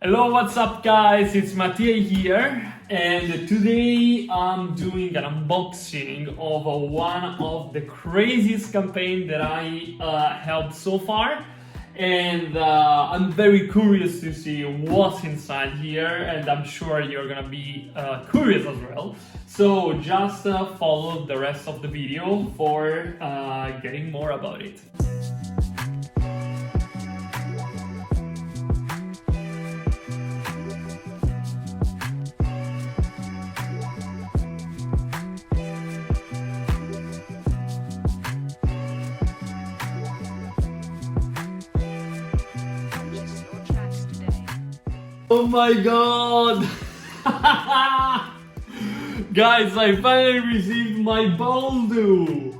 Hello, what's up guys? It's Mattia here, and today I'm doing an unboxing of one of the craziest campaigns that I helped so far, and I'm very curious to see what's inside here, and I'm sure you're gonna be curious as well. So just follow the rest of the video for getting more about it. Oh my god! Guys, I finally received my Balldo!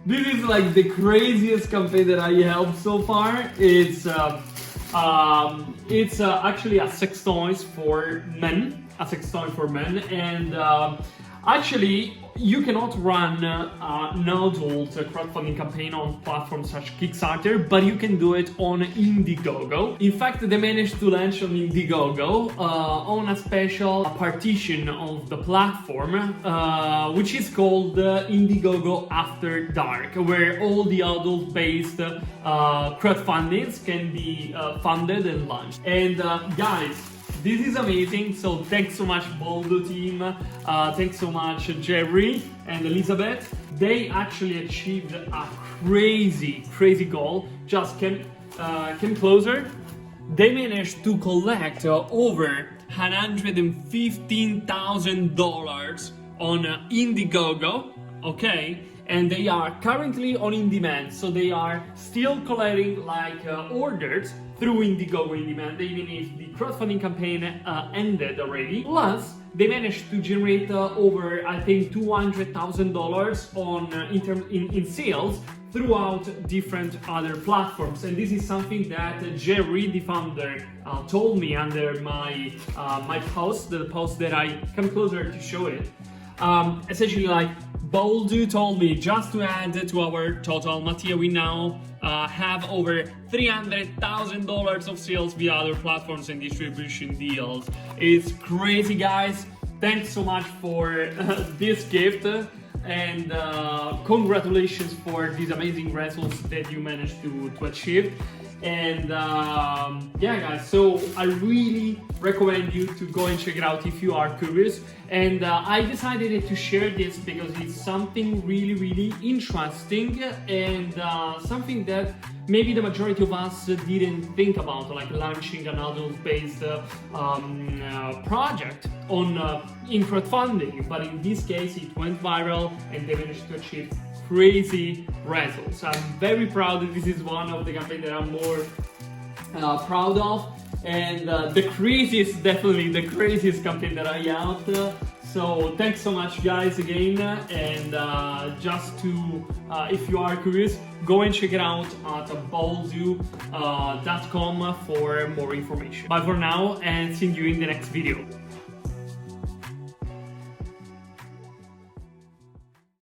This is like the craziest campaign that I helped so far. It's actually a sex toys for men. A sex toy for men, and actually you cannot run an adult crowdfunding campaign on platforms such as Kickstarter, but you can do it on Indiegogo. In fact, they managed to launch on Indiegogo on a special partition of the platform, which is called Indiegogo After Dark, where all the adult-based crowdfundings can be funded and launched. And guys, this is amazing, so thanks so much Balldo team, thanks so much Jerry and Elizabeth. They actually achieved a crazy goal. Just came closer. They managed to collect over $115,000 on Indiegogo, okay? And they are currently on demand, so they are still collecting like orders through Indiegogo in demand, even if the crowdfunding campaign ended already. Plus, they managed to generate over, I think, $200,000 on in sales throughout different other platforms. And this is something that Jerry, the founder, told me under my my post, the post that I come closer to show it. Essentially, like, Balldo told me, just to add to our total, Mattia, we now have over $300,000 of sales via other platforms and distribution deals. It's crazy, guys. Thanks so much for this gift, and congratulations for these amazing results that you managed to achieve. And yeah guys, so I really recommend you to go and check it out if you are curious. And I decided to share this because it's something really interesting, and something that maybe the majority of us didn't think about, like launching an adult-based project on in crowdfunding. But in this case, it went viral and they managed to achieve crazy results. I'm very proud. This is one of the campaigns that I'm more proud of, and definitely the craziest campaign that I helped. So thanks so much guys again, and just to if you are curious, go and check it out at balldo.com for more information. Bye for now, and see you in the next video.